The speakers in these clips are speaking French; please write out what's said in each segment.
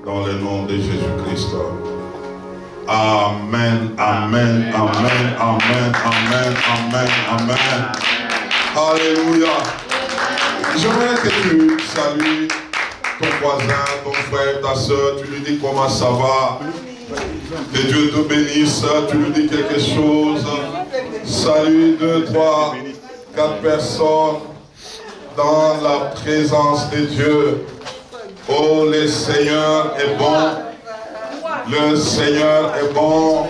dans le nom de Jésus-Christ. Amen, amen, amen, amen, amen, amen, amen. Alléluia. J'aimerais que tu salues ton voisin, ton frère, ta soeur, tu lui dis comment ça va. Que Dieu te bénisse, tu lui dis quelque chose. Salut 2, 3, 4 personnes dans la présence de Dieu. Oh, le Seigneur est bon. Le Seigneur est bon.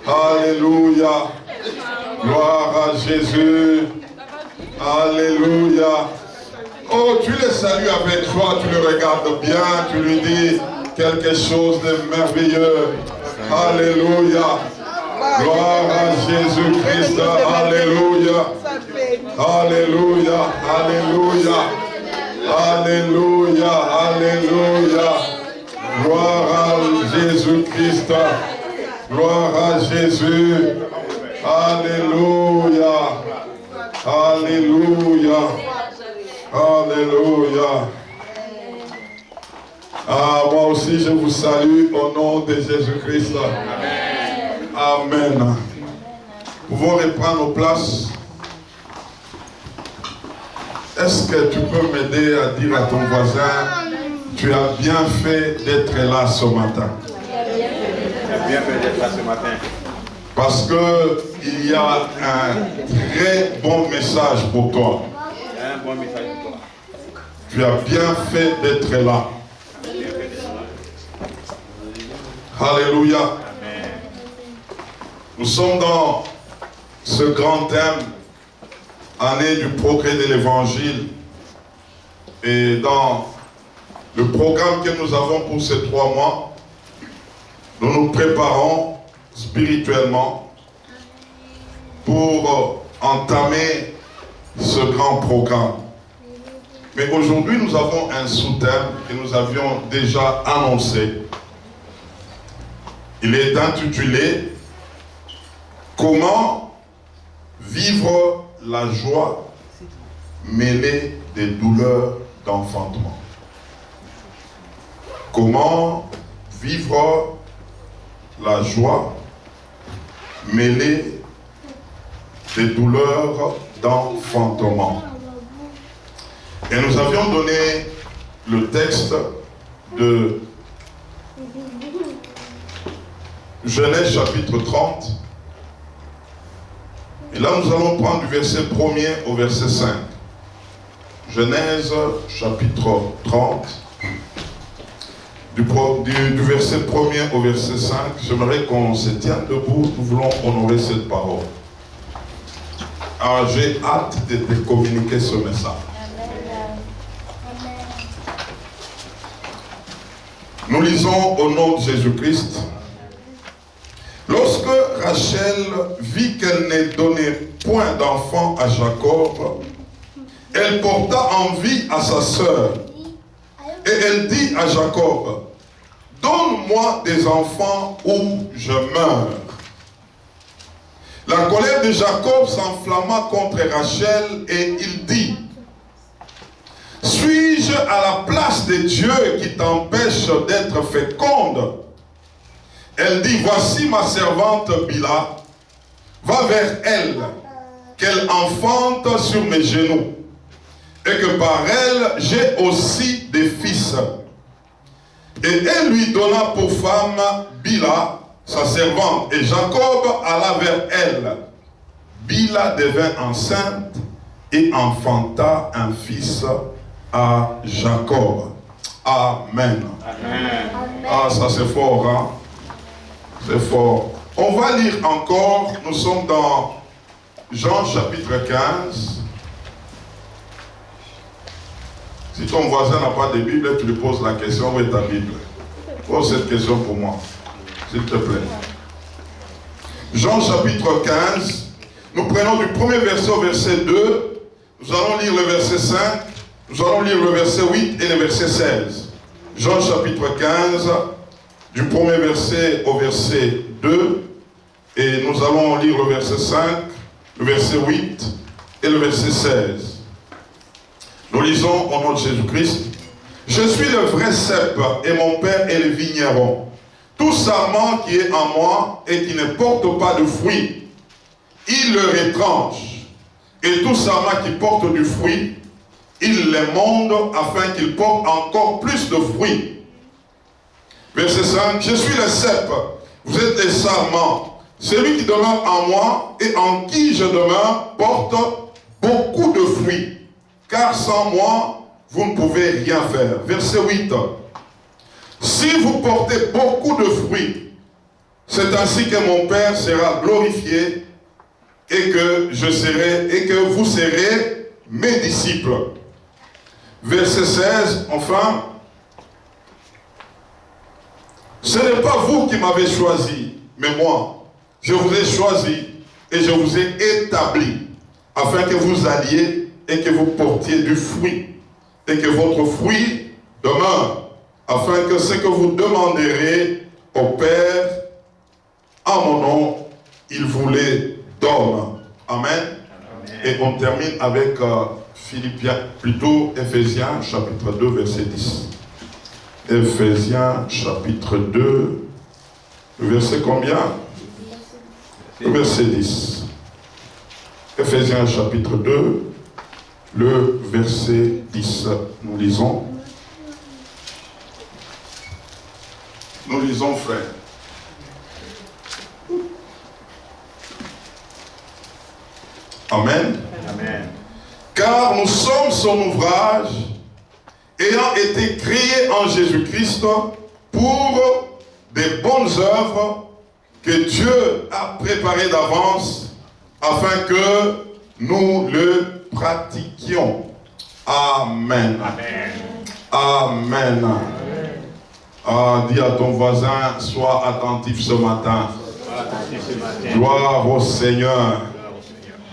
Alléluia. Gloire à Jésus. Alléluia. Oh, tu le salues avec joie, tu le regardes bien, tu lui dis quelque chose de merveilleux. Alléluia. Gloire à Jésus-Christ. Alléluia. Alléluia. Alléluia. Alléluia. Alléluia. Gloire à Jésus-Christ. Gloire à Jésus. Alléluia. Alléluia. Alléluia. Ah, moi aussi je vous salue au nom de Jésus-Christ. Amen. Amen. Nous pouvons reprendre nos places. Est-ce que tu peux m'aider à dire à ton voisin, tu as bien fait d'être là ce matin? Tu as bien fait d'être là ce matin. Parce qu'il y a un très bon message pour toi. Un bon message pour toi. Tu as bien fait d'être là. Alléluia. Amen. Nous sommes dans ce grand thème, année du progrès de l'évangile. Et dans le programme que nous avons pour ces 3 mois, nous nous préparons spirituellement pour entamer ce grand programme. Mais aujourd'hui, nous avons un sous-thème que nous avions déjà annoncé. Il est intitulé « Comment vivre la joie mêlée des douleurs d'enfantement ». Comment vivre la joie mêlée des douleurs d'enfantement. Et nous avions donné le texte de Genèse chapitre 30. Et là nous allons prendre du verset 1er au verset 5. Genèse chapitre 30. Du verset 1er au verset 5, j'aimerais qu'on se tienne debout, nous voulons honorer cette parole. Alors j'ai hâte de te communiquer ce message. Nous lisons au nom de Jésus-Christ. Lorsque Rachel vit qu'elle ne donnait point d'enfant à Jacob, elle porta envie à sa sœur. Et elle dit à Jacob, « Donne-moi des enfants ou je meurs. » La colère de Jacob s'enflamma contre Rachel et il dit, « Suis-je à la place de Dieu qui t'empêche d'être féconde? » Elle dit, « Voici ma servante Bila, va vers elle, qu'elle enfante sur mes genoux. Et que par elle, j'ai aussi des fils. » Et elle lui donna pour femme Bila, sa servante, et Jacob alla vers elle. Bila devint enceinte et enfanta un fils à Jacob. Amen. Amen. Ah, ça c'est fort, hein? C'est fort. On va lire encore, nous sommes dans Jean chapitre 15. Si ton voisin n'a pas de Bible, tu lui poses la question, où est ta Bible? Pose cette question pour moi, s'il te plaît. Jean chapitre 15, nous prenons du premier verset au verset 2, nous allons lire le verset 5, nous allons lire le verset 8 et le verset 16. Jean chapitre 15, du premier verset au verset 2, et nous allons lire le verset 5, le verset 8 et le verset 16. Nous lisons au nom de Jésus-Christ. Je suis le vrai cep et mon père est le vigneron. Tout sarment qui est en moi et qui ne porte pas de fruit, il le retranche. Et tout sarment qui porte du fruit, il les monde afin qu'il porte encore plus de fruits. Verset 5, je suis le cep, vous êtes les sarments. Celui qui demeure en moi et en qui je demeure porte beaucoup de fruits. Car sans moi, vous ne pouvez rien faire. Verset 8. Si vous portez beaucoup de fruits, c'est ainsi que mon Père sera glorifié et que vous serez mes disciples. Verset 16, enfin. Ce n'est pas vous qui m'avez choisi, mais moi. Je vous ai choisi et je vous ai établi afin que vous alliez et que vous portiez du fruit et que votre fruit demeure, afin que ce que vous demanderez au Père en mon nom, il vous les donne. Amen. Amen. Et on termine avec Éphésiens chapitre 2 verset 10. Éphésiens chapitre 2, verset combien? Verset 10. Éphésiens chapitre 2, le verset 10. Nous lisons. Nous lisons, frère. Amen. Amen. Car nous sommes son ouvrage, ayant été créés en Jésus-Christ pour des bonnes œuvres que Dieu a préparées d'avance afin que nous le pratiquions. Amen. Amen. Amen. Ah, dis à ton voisin, sois attentif ce matin. Gloire au Seigneur.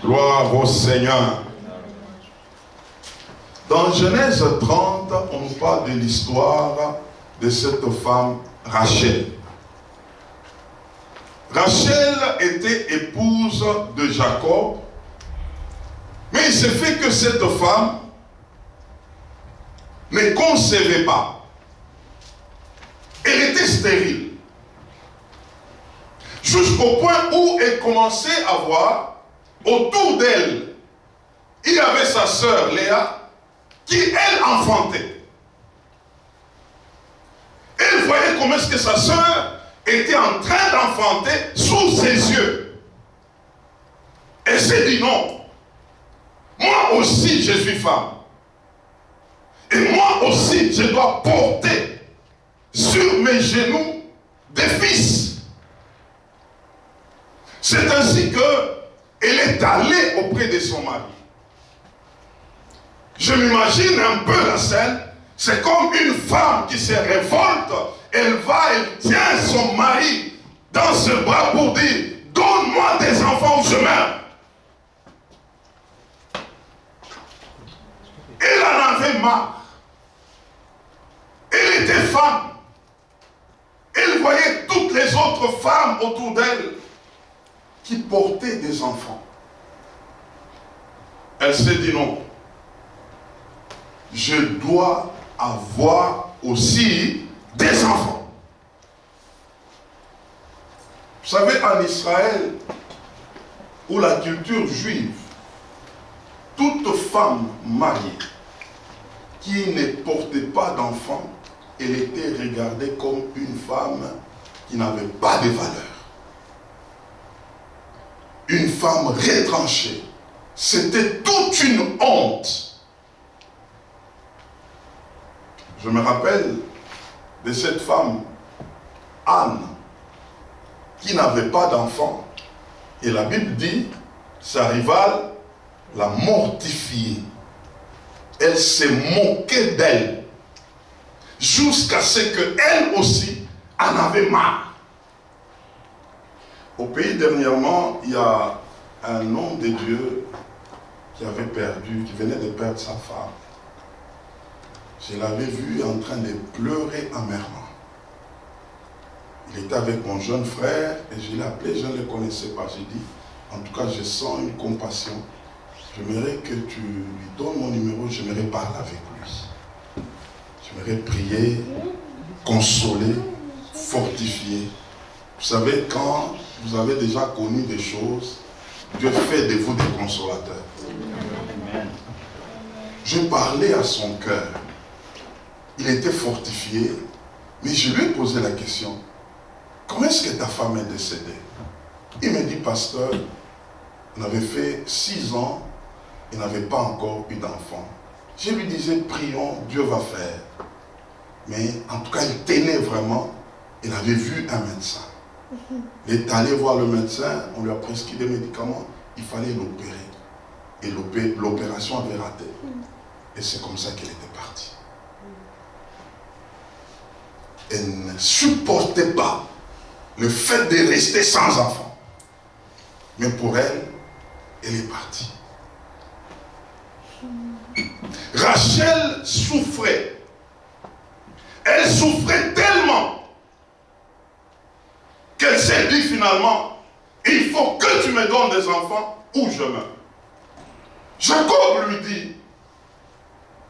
Gloire au Seigneur. Dans Genèse 30, on nous parle de l'histoire de cette femme Rachel. Rachel était épouse de Jacob, mais il s'est fait que cette femme ne concevait pas. Elle était stérile. Jusqu'au point où elle commençait à voir autour d'elle, il y avait sa sœur Léa, qui elle enfantait. Elle voyait comment est-ce que sa sœur était en train d'enfanter sous ses yeux. Elle s'est dit non, moi aussi je suis femme. Et moi aussi je dois porter sur mes genoux des fils. C'est ainsi qu'elle est allée auprès de son mari. Je m'imagine un peu la scène. C'est comme une femme qui se révolte. Elle tient son mari dans ses bras pour dire, donne-moi des enfants ou je meurs. Elle en avait marre. Elle était femme. Elle voyait toutes les autres femmes autour d'elle qui portaient des enfants. Elle s'est dit non. Je dois avoir aussi des enfants. Vous savez, en Israël, ou la culture juive, toute femme mariée qui ne portait pas d'enfants, elle était regardée comme une femme qui n'avait pas de valeur. Une femme retranchée. C'était toute une honte. Je me rappelle de cette femme, Anne, qui n'avait pas d'enfant. Et la Bible dit, sa rivale l'a mortifiée. Elle s'est moquée d'elle. Jusqu'à ce qu'elle aussi en avait marre. Au pays dernièrement, il y a un homme de Dieu qui venait de perdre sa femme. Je l'avais vu en train de pleurer amèrement. Il était avec mon jeune frère et je l'ai appelé, je ne le connaissais pas. J'ai dit, en tout cas, je sens une compassion. J'aimerais que tu lui donnes mon numéro, j'aimerais parler avec lui. Je J'aimerais prier, consoler, fortifier. Vous savez, quand vous avez déjà connu des choses, Dieu fait de vous des consolateurs. Je parlais à son cœur. Il était fortifié, mais je lui ai posé la question, comment est-ce que ta femme est décédée? Il m'a dit, pasteur, on avait fait 6 ans, il n'avait pas encore eu d'enfant. Je lui disais, prions, Dieu va faire. Mais en tout cas, il tenait vraiment, il avait vu un médecin. Il est allé voir le médecin, on lui a prescrit des médicaments, il fallait l'opérer. Et l'opération avait raté. Et c'est comme ça qu'elle était partie. Elle ne supportait pas le fait de rester sans enfant. Mais pour elle, elle est partie. Rachel souffrait. Elle souffrait tellement qu'elle s'est dit finalement, il faut que tu me donnes des enfants ou je meurs. Jacob lui dit,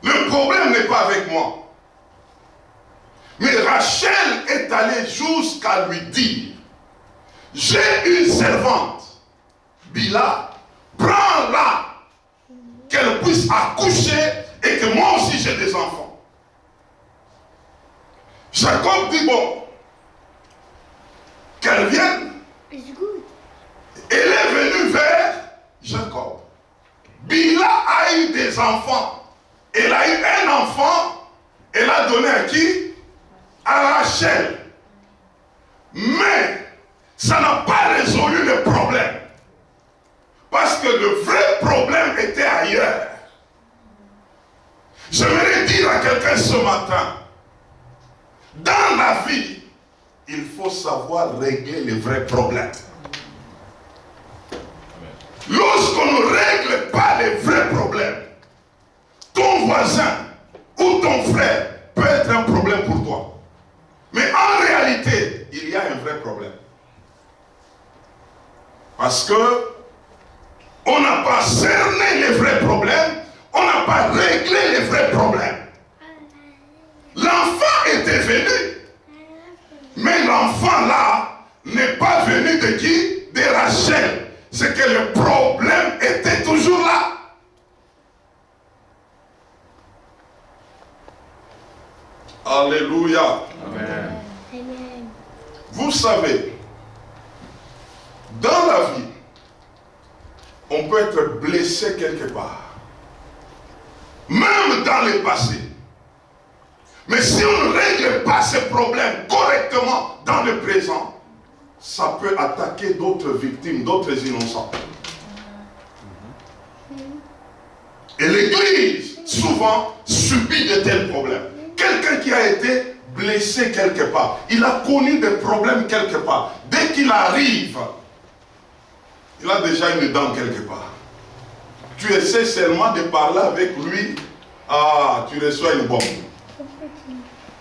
le problème n'est pas avec moi. Mais Rachel est allée jusqu'à lui dire, j'ai une servante, Bila, prends-la, qu'elle puisse accoucher et que moi aussi j'ai des enfants. Jacob dit, bon, qu'elle vienne. Elle est venue vers Jacob. Bila a eu des enfants. Elle a eu un enfant. Elle a donné à qui? À Rachel. Mais ça n'a pas résolu le problème. Parce que le vrai problème était ailleurs. J'aimerais dire à quelqu'un ce matin, dans la vie, il faut savoir régler les vrais problèmes. Lorsqu'on ne règle pas les vrais problèmes, ton voisin ou ton frère peut être un problème pour toi. Mais en réalité, il y a un vrai problème. Parce que on n'a pas cerné les vrais problèmes, on n'a pas réglé les vrais problèmes. L'enfant était venu, mais l'enfant là n'est pas venu de qui? De Rachel. C'est que le problème était toujours là. Alléluia. Amen. Vous savez, dans la vie, on peut être blessé quelque part. Même dans le passé. Mais si on ne règle pas ces problèmes correctement dans le présent, ça peut attaquer d'autres victimes, d'autres innocents. Et l'Église, souvent, subit de tels problèmes. Quelqu'un qui a été blessé quelque part, il a connu des problèmes quelque part. Dès qu'il arrive, il a déjà une dent quelque part. Tu essaies seulement de parler avec lui, ah, tu reçois une bombe.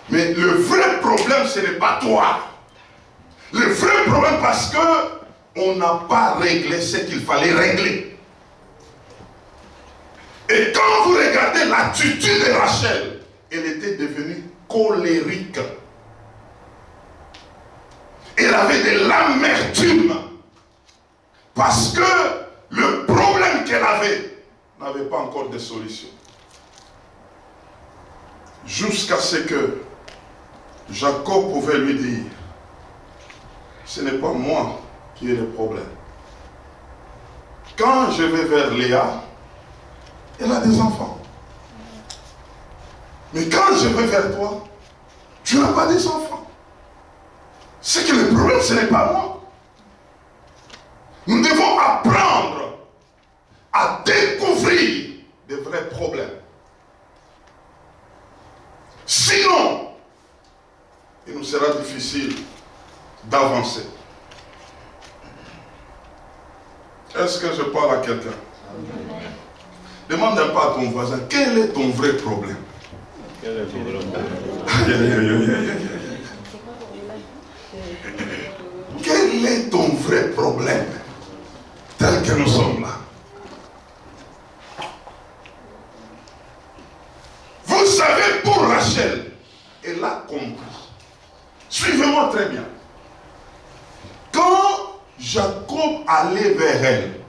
Mais le vrai problème, ce n'est pas toi. Le vrai problème, parce que on n'a pas réglé ce qu'il fallait régler. Et quand vous regardez l'attitude de Rachel, elle était devenue colérique. Elle avait de l'amertume. Parce que le problème qu'elle avait n'avait pas encore de solution. Jusqu'à ce que Jacob pouvait lui dire, ce n'est pas moi qui ai le problème. Quand je vais vers Léa, elle a des enfants. Mais quand je vais vers toi, tu n'as pas des enfants. C'est que le problème, ce n'est pas moi. Nous devons apprendre à découvrir des vrais problèmes. Sinon, il nous sera difficile d'avancer. Est-ce que je parle à quelqu'un? Demande un peu à ton voisin, quel est ton vrai problème? Quel est ton problème? Quel est ton vrai problème? Tel que nous sommes là. Vous savez, pour Rachel, Suivez-moi très bien. Quand Jacob allait vers elle,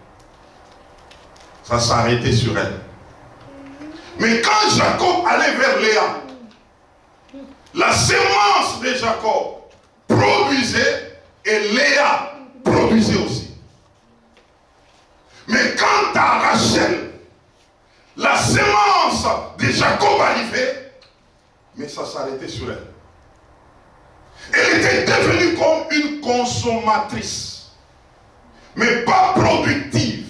ça s'arrêtait sur elle. Mais quand Jacob allait vers Léa, la sémence de Jacob produisait et Léa produisait aussi. Mais quant à Rachel, la sémence de Jacob arrivait, mais ça s'arrêtait sur elle. Elle était devenue comme une consommatrice, mais pas productive.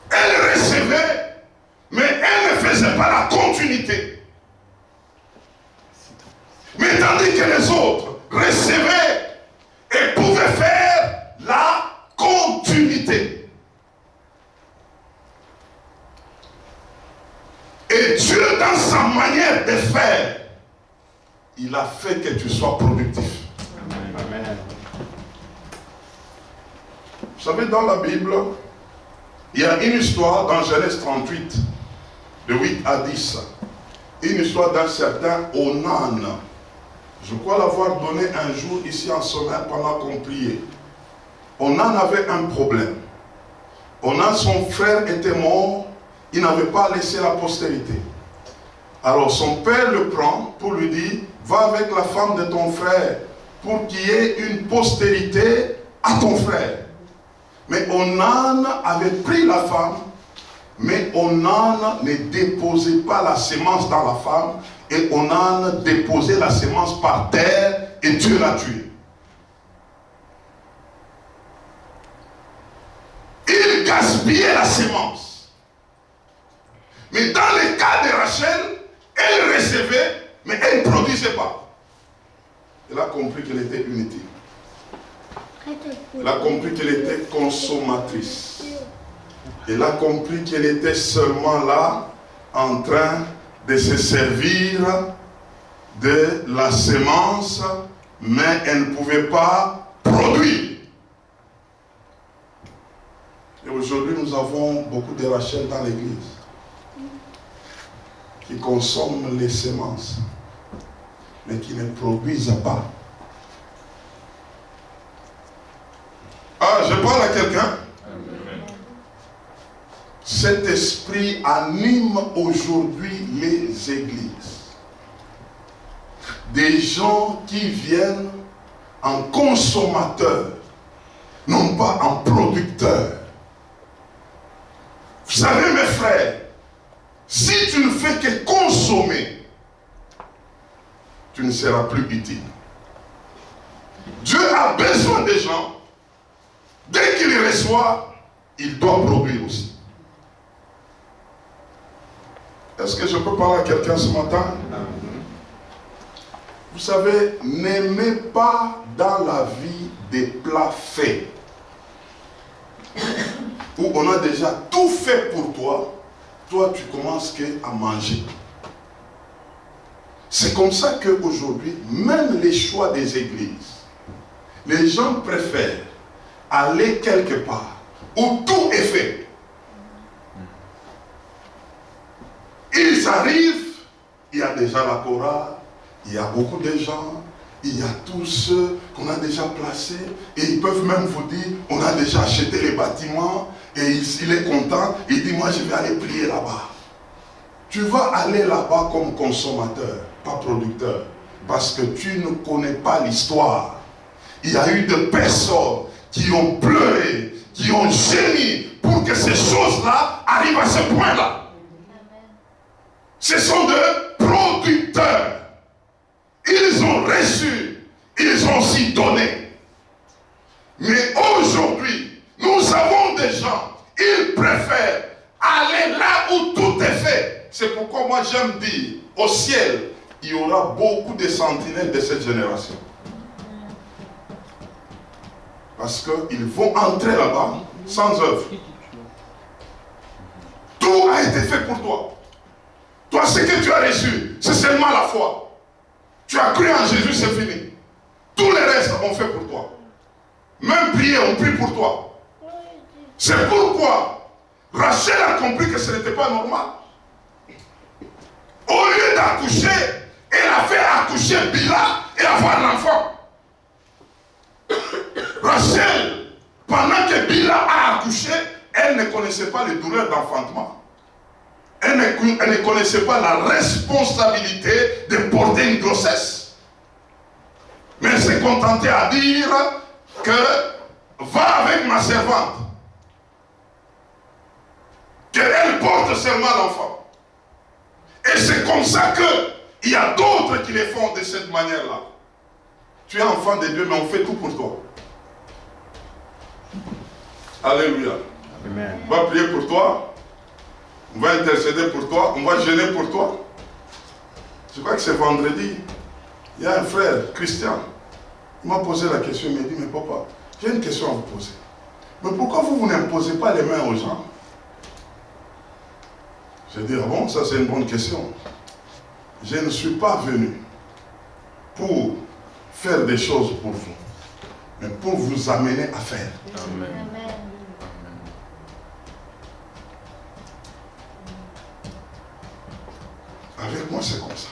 Elle recevait, mais elle ne faisait pas la continuité. Mais tandis que les autres recevaient et pouvaient faire la continuité. Et Dieu, dans sa manière de faire, il a fait que tu sois productif. Amen. Vous savez, dans la Bible, il y a une histoire dans Genèse 38, de 8 à 10. Une histoire d'un certain Onan. Je crois l'avoir donné un jour ici en sommeil pendant qu'on priait. Onan avait un problème. Onan, son frère était mort, il n'avait pas laissé la postérité. Alors son père le prend pour lui dire, va avec la femme de ton frère pour qu'il y ait une postérité à ton frère. Mais Onan avait pris la femme, mais Onan ne déposait pas la sémence dans la femme, et Onan déposait la sémence par terre, et Dieu l'a tué. Il gaspillait la sémence. Mais dans le cas de Rachel, elle recevait, mais elle ne produisait pas. Elle a compris qu'elle était inutile. Elle a compris qu'elle était consommatrice. Elle a compris qu'elle était seulement là, en train de se servir de la sémence, mais elle ne pouvait pas produire. Et aujourd'hui, nous avons beaucoup de Rachel dans l'église qui consomment les semences, mais qui ne produisent pas. Ah, je parle à quelqu'un. Cet esprit anime aujourd'hui les églises. Des gens qui viennent en consommateurs, non pas en producteurs. Vous savez, mes frères, si tu ne fais que consommer, tu ne seras plus utile. Dieu a besoin des gens. Dès qu'il reçoit, il doit produire aussi. Est-ce que je peux parler à quelqu'un ce matin? Vous savez, n'aimez pas dans la vie des plats faits, où on a déjà tout fait pour toi, toi tu commences à manger. C'est comme ça qu'aujourd'hui, même les choix des églises, les gens préfèrent aller quelque part où tout est fait. Ils arrivent, il y a déjà la chorale, il y a beaucoup de gens, il y a tous ceux qu'on a déjà placés, et ils peuvent même vous dire, on a déjà acheté les bâtiments, et il est content, il dit, moi je vais aller prier là-bas. Tu vas aller là-bas comme consommateur, pas producteur, parce que tu ne connais pas l'histoire. Il y a eu des personnes qui ont pleuré, qui ont gémi pour que ces choses-là arrivent à ce point-là. Ce sont des producteurs. Ils ont reçu, ils ont aussi donné. Mais aujourd'hui, nous avons des gens, ils préfèrent aller là où tout est fait. C'est pourquoi moi j'aime dire, au ciel, il y aura beaucoup de sentinelles de cette génération. Parce qu'ils vont entrer là-bas sans œuvre. Tout a été fait pour toi. Toi, ce que tu as reçu, c'est seulement la foi. Tu as cru en Jésus, c'est fini. Tous les restes, on fait pour toi. Même prier, on prie pour toi. C'est pourquoi Rachel a compris que ce n'était pas normal. Au lieu d'accoucher, elle a fait accoucher Bila et avoir l'enfant. Rachel, pendant que Bila a accouché, elle ne connaissait pas les douleurs d'enfantement. Elle ne connaissait pas la responsabilité de porter une grossesse. Mais elle s'est contentée à dire que va avec ma servante. Qu'elle porte seulement l'enfant. Et c'est comme ça qu'il y a d'autres qui les font de cette manière-là. Tu es enfant de Dieu, mais on fait tout pour toi. Alléluia. Amen. On va prier pour toi. On va intercéder pour toi. On va jeûner pour toi. Je crois que c'est vendredi. Il y a un frère, Christian. Il m'a posé la question. Il m'a dit, mais papa, j'ai une question à vous poser. Mais pourquoi vous n'imposez pas les mains aux gens? Je dis, ah bon, ça c'est une bonne question. Je ne suis pas venu pour faire des choses pour vous, mais pour vous amener à faire. Amen. Avec moi, c'est comme ça.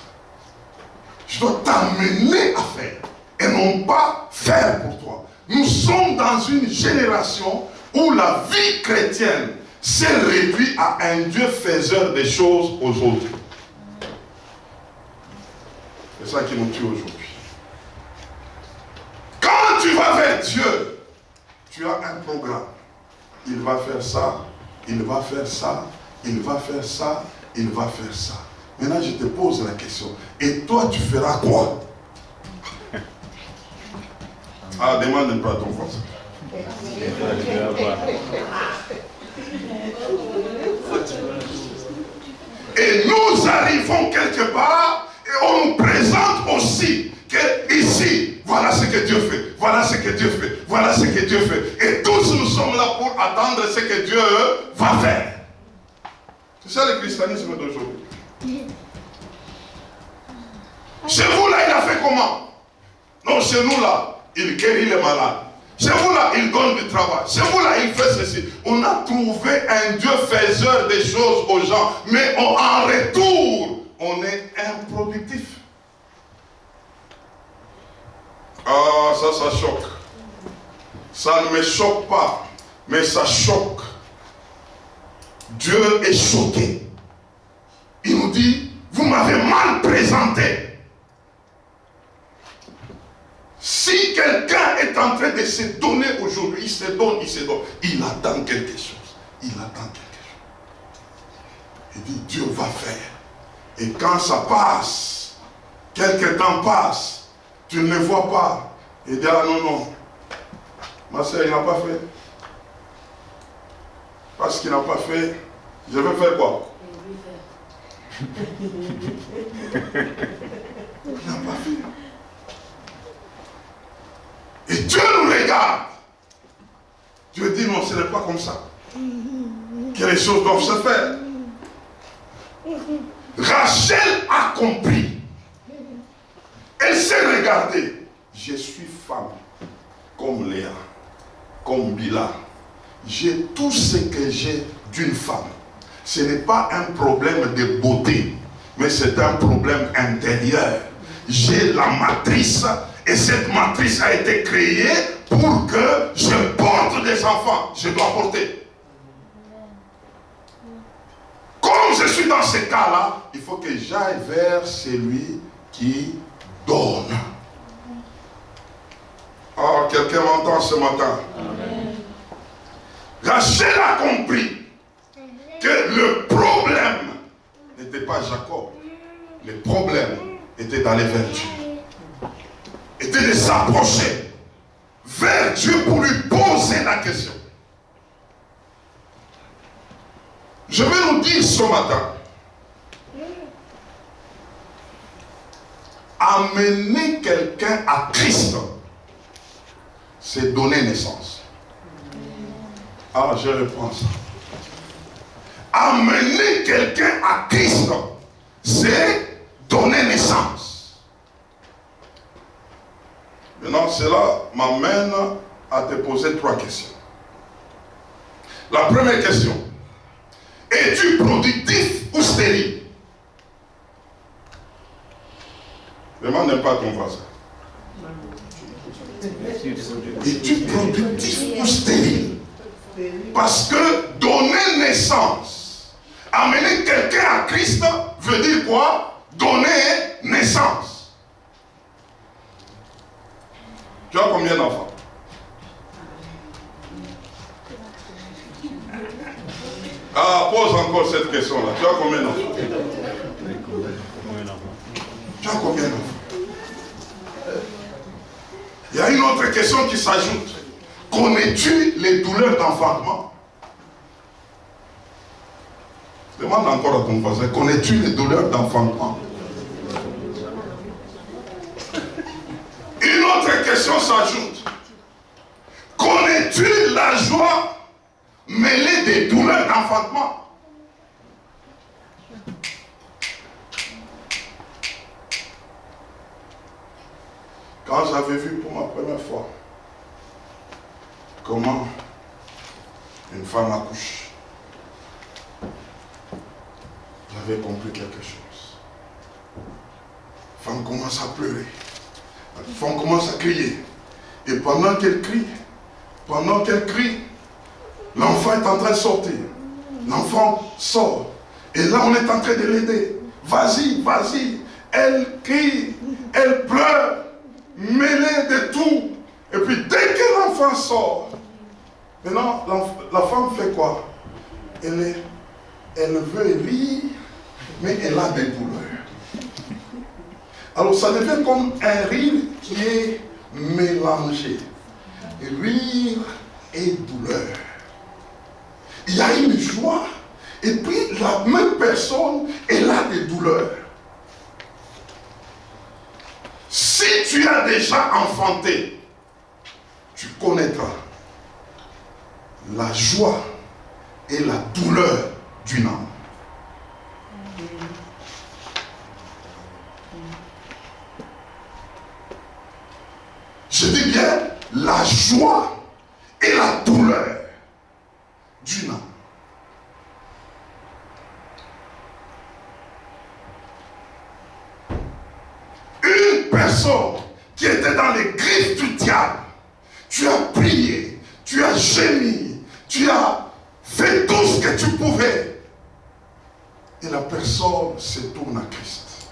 Je dois t'amener à faire et non pas faire pour toi. Nous sommes dans une génération où la vie chrétienne s'est réduite à un Dieu faiseur des choses aux autres. C'est ça qui nous tue aujourd'hui. Quand tu vas vers Dieu, tu as un programme. Il va faire ça, il va faire ça, il va faire ça, il va faire ça. Maintenant, je te pose la question. Et toi, tu feras quoi? Ah, demande pas à ton voisin. Et nous arrivons quelque part et on nous présente aussi que ici, voilà ce que Dieu fait, voilà ce que Dieu fait, voilà ce que Dieu fait. Et tous nous sommes là pour attendre ce que Dieu va faire. C'est ça le christianisme d'aujourd'hui. Chez vous là, il a fait comment? Non, chez nous là, il guérit les malades. Chez vous là, il donne du travail. Chez vous là, il fait ceci. On a trouvé un Dieu faiseur des choses aux gens. Mais en retour, on est improductif. Ah, ça choque. Ça ne me choque pas, mais ça choque. Dieu est choqué. Il nous dit, vous m'avez mal présenté. Si quelqu'un est en train de se donner aujourd'hui, il se donne. Il attend quelque chose. Il attend quelque chose. Il dit, Dieu va faire. Et quand ça passe, quelque temps passe, tu ne le vois pas. Il dit, ah non, ma soeur, il n'a pas fait. Parce qu'il n'a pas fait, je vais faire quoi? Il n'a pas fait. Et Dieu nous regarde. Dieu dit non, ce n'est pas comme ça que les choses doivent se faire. Rachel a compris. Elle s'est regardée. Je suis femme comme Léa, comme Bila. J'ai tout ce que j'ai d'une femme. Ce n'est pas un problème de beauté, mais c'est un problème intérieur. J'ai la matrice. Et cette matrice a été créée pour que je porte des enfants. Je dois porter. Comme je suis dans ce cas-là, il faut que j'aille vers celui qui donne. Oh, quelqu'un m'entend ce matin? Amen. Rachel a compris que le problème n'était pas Jacob. Le problème était d'aller vers Dieu. Était de s'approcher vers Dieu pour lui poser la question. Je vais nous dire ce matin, amener quelqu'un à Christ, c'est donner naissance. Ah, je reprends ça. Amener quelqu'un à Christ, c'est donner naissance. Maintenant, cela m'amène à te poser 3 questions. La première question. Es-tu productif ou stérile? Demande un peu à ton voisin. Es-tu productif ou stérile? Parce que donner naissance, amener quelqu'un à Christ, veut dire quoi? Donner naissance. Tu as combien d'enfants? Ah, pose encore cette question-là. Tu as combien d'enfants? Tu as combien d'enfants? Il y a une autre question qui s'ajoute. Connais-tu les douleurs d'enfantement? Demande encore à ton voisin. Connais-tu les douleurs d'enfantement? Une autre question s'ajoute. Connais-tu la joie mêlée des douleurs d'enfantement? Quand j'avais vu pour ma première fois comment une femme accouche, j'avais compris quelque chose. La femme commence à pleurer. La femme commence à crier. Et pendant qu'elle crie, l'enfant est en train de sortir. L'enfant sort. Et là, on est en train de l'aider. Vas-y, vas-y. Elle crie, elle pleure. Mêlée de tout. Et puis dès que l'enfant sort, maintenant la femme fait quoi? Elle veut rire, mais elle a des douleurs. Alors ça devient comme un rire qui est mélangé. Rire et douleur. Il y a une joie, et puis la même personne, elle a des douleurs. Si tu as déjà enfanté, tu connaîtras la joie et la douleur d'une âme. Je dis bien la joie et la douleur d'une âme. Une personne qui était dans les griffes du diable, tu as prié, tu as gémi, tu as fait tout ce que tu pouvais. Et la personne se tourne à Christ.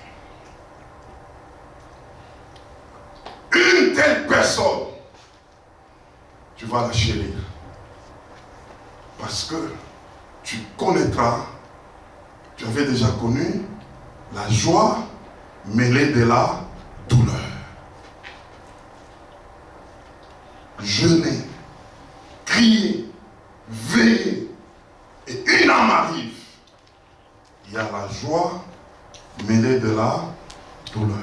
Une telle personne, tu vas la chérir. Parce que tu connaîtras, tu avais déjà connu la joie mêlée de la douleur. Jeûner, crier, veiller, et une âme arrive. Il y a la joie mêlée de la douleur.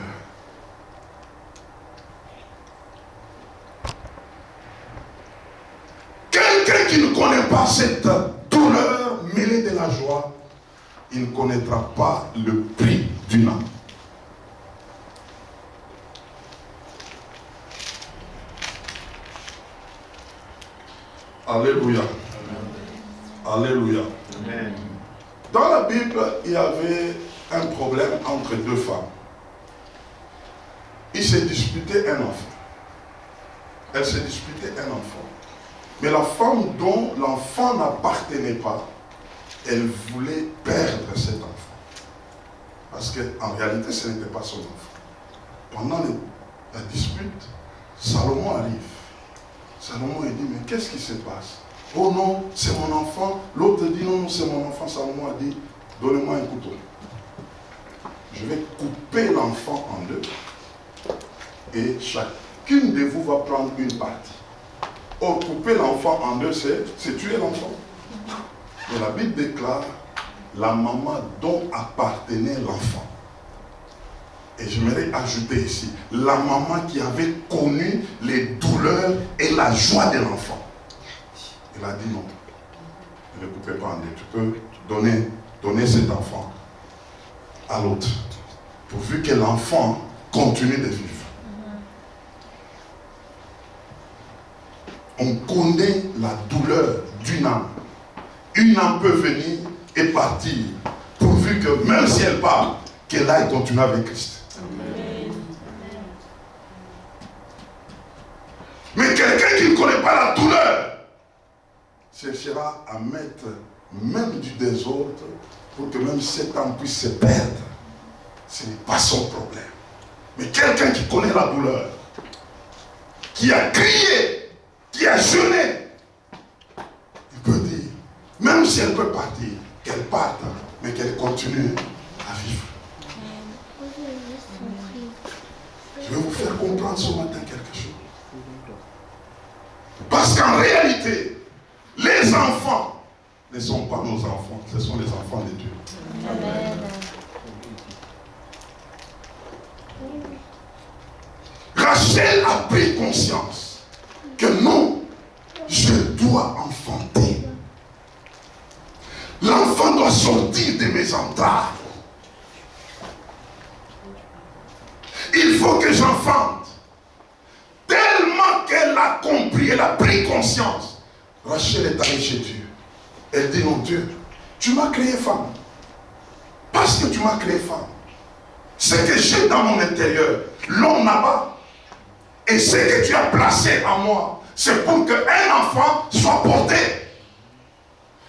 Quelqu'un qui ne connaît pas cette douleur mêlée de la joie, il ne connaîtra pas le prix d'une âme. Alléluia. Alléluia. Amen. Dans la Bible, il y avait un problème entre deux femmes. Ils se disputaient un enfant. Elles se disputaient un enfant. Mais la femme dont l'enfant n'appartenait pas, elle voulait perdre cet enfant. Parce qu'en réalité, ce n'était pas son enfant. Pendant la dispute, Salomon arrive. Salomon dit, mais qu'est-ce qui se passe? Oh non, c'est mon enfant. L'autre dit, non, c'est mon enfant. Salomon a dit, donnez-moi un couteau. Je vais couper l'enfant en deux. Et chacune de vous va prendre une partie. Or, couper l'enfant en deux, c'est tuer l'enfant. Et la Bible déclare, la maman dont appartenait l'enfant. Et j'aimerais ajouter ici, la maman qui avait connu les douleurs et la joie de l'enfant. Elle a dit non, ne le coupez pas en deux. Tu peux donner cet enfant à l'autre, pourvu que l'enfant continue de vivre. On connaît la douleur d'une âme. Une âme peut venir et partir, pourvu que même si elle part, qu'elle aille continuer avec Christ. Amen. pas la douleur, cherchera à mettre même du désordre pour que même cet homme puisse se perdre. Ce n'est pas son problème. Mais quelqu'un qui connaît la douleur, qui a crié, qui a jeûné, il peut dire, même si elle peut partir, qu'elle parte, mais qu'elle continue à vivre. Je vais vous faire comprendre ce matin quelque chose. Parce qu'en réalité, les enfants ne sont pas nos enfants, ce sont les enfants de Dieu. Amen. Rachel a pris conscience que non, je dois enfanter. L'enfant doit sortir de mes entrailles. Il faut que j'enfante. Tellement qu'elle a compris, elle a pris conscience. Rachel est allée chez Dieu. Elle dit, non Dieu, tu m'as créé femme. Parce que tu m'as créé femme. Ce que j'ai dans mon intérieur, l'homme n'a pas. Et ce que tu as placé en moi, c'est pour qu'un enfant soit porté.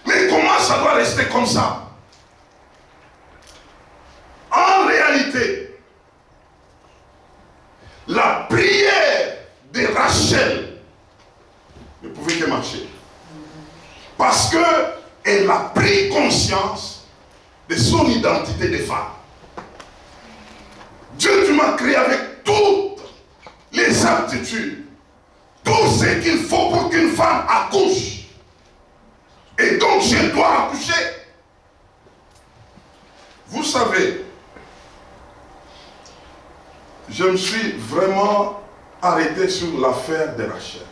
Mais comment ça doit rester comme ça? En réalité, la prière de Rachel ne pouvait que marcher. Parce qu'elle a pris conscience de son identité de femme. Dieu, tu m'as créé avec toutes les aptitudes, tout ce qu'il faut pour qu'une femme accouche. Et donc je dois accoucher. Vous savez, je me suis vraiment arrêté sur l'affaire de Rachel.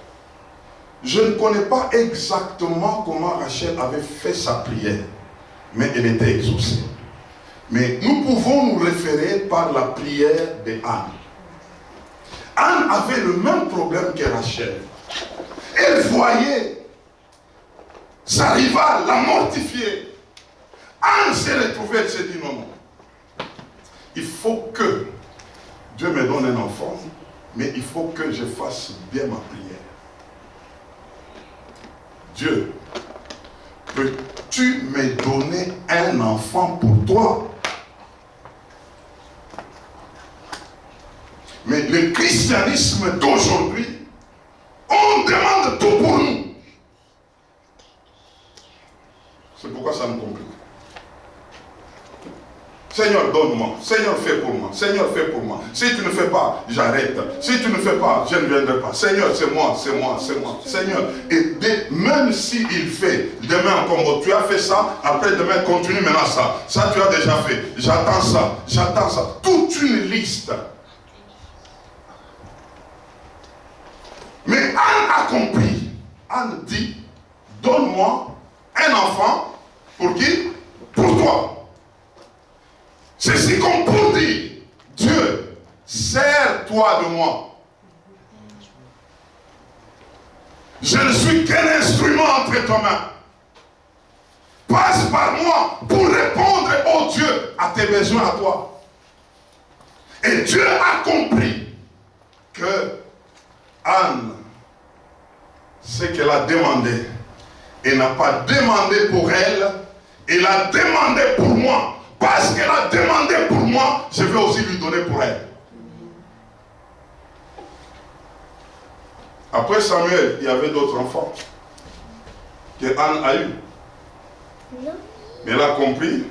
Je ne connais pas exactement comment Rachel avait fait sa prière, mais elle était exaucée. Mais nous pouvons nous référer par la prière de Anne. Anne avait le même problème que Rachel. Elle voyait sa rivale la mortifier. Anne s'est retrouvée, elle s'est dit non, non. Il faut que Dieu me donne un enfant, mais il faut que je fasse bien ma prière. Dieu, peux-tu me donner un enfant pour toi? Mais le christianisme d'aujourd'hui, on demande tout pour nous. C'est pourquoi ça me complique. Seigneur, donne-moi. Seigneur, fais pour moi. Seigneur, fais pour moi. Si tu ne fais pas, j'arrête. Si tu ne fais pas, je ne viendrai pas. Seigneur, c'est moi, c'est moi, c'est moi. Seigneur, et même s'il fait demain comme tu as fait ça, après demain continue maintenant ça. Ça tu as déjà fait. J'attends ça, j'attends ça. Toute une liste. Mais Anne a compris. Anne dit, donne-moi un enfant. Pour qui? Pour toi. C'est comme pour dire, Dieu, sers-toi de moi. Je ne suis qu'un instrument entre tes mains. Passe par moi pour répondre, oh Dieu, à tes besoins à toi. Et Dieu a compris que Anne, ce qu'elle a demandé, elle n'a pas demandé pour elle, elle a demandé pour moi. Parce qu'elle a demandé pour moi, je vais aussi lui donner pour elle. Après Samuel, il y avait d'autres enfants que Anne a eu. Mais elle a compris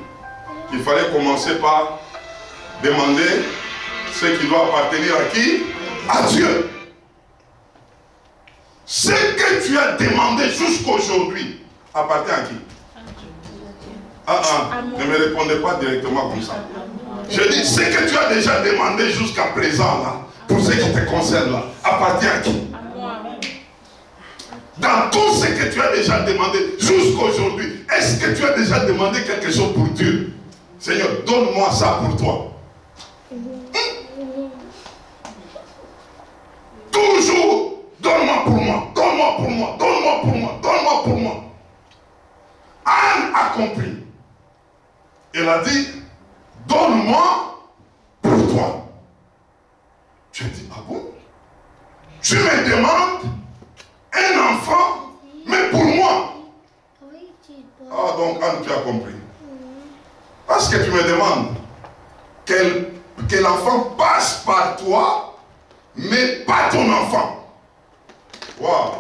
qu'il fallait commencer par demander ce qui doit appartenir à qui? À Dieu. Ce que tu as demandé jusqu'à aujourd'hui appartient à qui? Ne me répondez pas directement comme ça. Je dis, ce que tu as déjà demandé jusqu'à présent, là, pour ce qui te concerne, là, appartient à qui? Dans tout ce que tu as déjà demandé jusqu'à aujourd'hui, est-ce que tu as déjà demandé quelque chose pour Dieu? Seigneur, donne-moi ça pour toi. Toujours, donne-moi pour moi, donne-moi pour moi, donne-moi pour moi, donne-moi pour moi. Anne a compris. Elle a dit, donne-moi pour toi. Tu as dit, ah bon? Tu me demandes un enfant, mais pour moi. Ah, donc Anne, tu as compris. Parce que tu me demandes que l'enfant passe par toi, mais pas ton enfant. Waouh.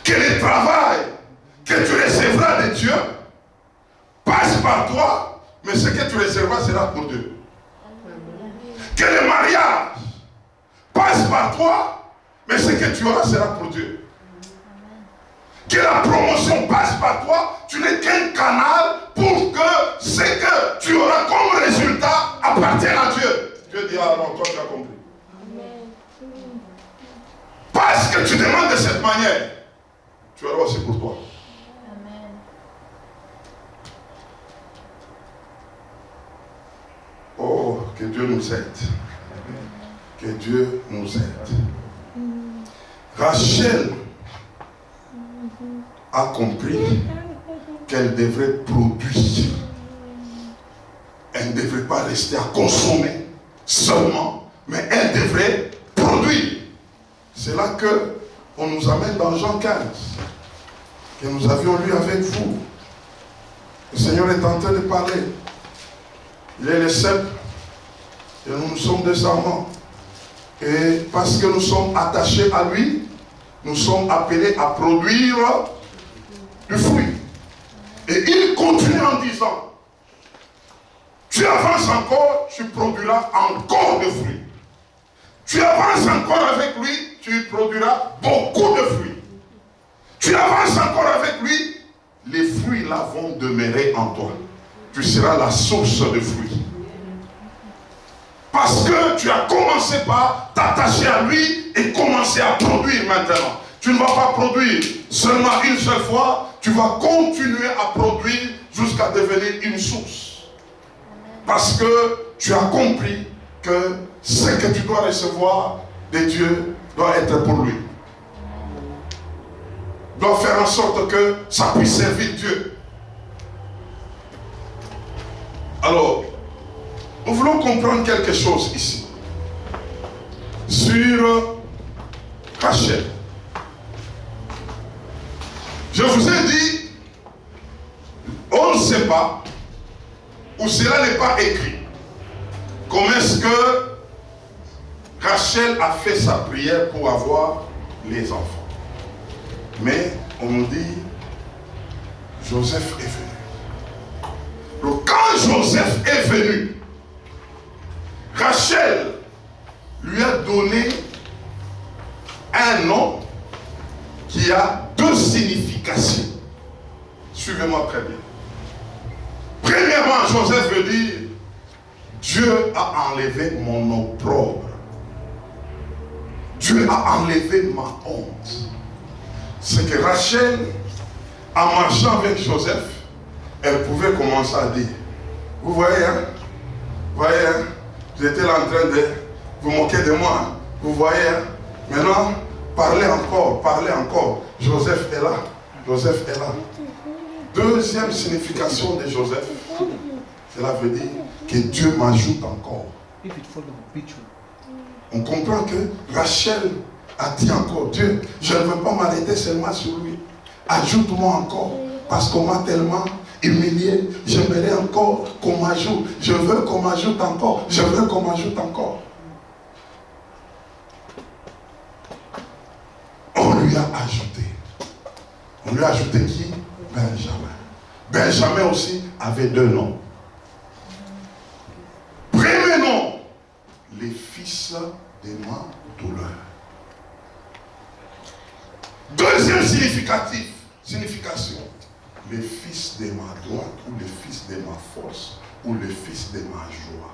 Que le travail que tu recevras de Dieu passe par toi, mais ce que tu recevras sera pour Dieu. Que le mariage passe par toi, mais ce que tu auras sera pour Dieu. Que la promotion passe par toi, tu n'es qu'un canal pour que ce que tu auras comme résultat appartienne à Dieu. Dieu dit, ah non, toi tu as compris. Parce que tu demandes de cette manière, tu auras aussi pour toi. Amen. Oh, que Dieu nous aide. Que Dieu nous aide. Rachel a compris qu'elle devrait produire. Elle ne devrait pas rester à consommer seulement, mais elle devrait produire. C'est là que on nous amène dans Jean 15, que nous avions lu avec vous. Le Seigneur est en train de parler. Il est le cep et nous sommes des amants. Et parce que nous sommes attachés à lui, nous sommes appelés à produire du fruit. Et il continue en disant, tu avances encore, tu produiras encore de fruits. Tu avances encore avec lui, tu produiras beaucoup de fruits. Tu avances encore avec lui, les fruits là vont demeurer en toi. Tu seras la source de fruits. Parce que tu as commencé par t'attacher à lui et commencer à produire maintenant. Tu ne vas pas produire seulement une seule fois, tu vas continuer à produire jusqu'à devenir une source. Parce que tu as compris que ce que tu dois recevoir de Dieu doit être pour lui. Doit faire en sorte que ça puisse servir Dieu. Alors, nous voulons comprendre quelque chose ici. Sur Rachel. Je vous ai dit, on ne sait pas, ou cela n'est pas écrit. Comment est-ce que Rachel a fait sa prière pour avoir les enfants? Mais on nous dit, Joseph est venu. Donc quand Joseph est venu, Rachel lui a donné un nom qui a deux significations. Suivez-moi très bien. Premièrement, Joseph veut dire, Dieu a enlevé mon opprobre. Dieu a enlevé ma honte. C'est que Rachel, en marchant avec Joseph, elle pouvait commencer à dire, vous voyez, hein? Vous voyez, hein? Vous étiez là en train de vous moquer de moi. Hein? Vous voyez, hein? Maintenant, parlez encore. Joseph est là. Joseph est là. Deuxième signification de Joseph, cela veut dire que Dieu m'ajoute encore. On comprend que Rachel a dit encore, Dieu, je ne veux pas m'arrêter seulement sur lui. Ajoute-moi encore, parce qu'on m'a tellement humilié. J'aimerais encore qu'on m'ajoute. Je veux qu'on m'ajoute encore. Je veux qu'on m'ajoute encore. On lui a ajouté. On lui a ajouté qui? Benjamin. Benjamin aussi avait deux noms. Premier nom, les fils de ma douleur. Deuxième signification, les fils de ma droite ou les fils de ma force ou les fils de ma joie.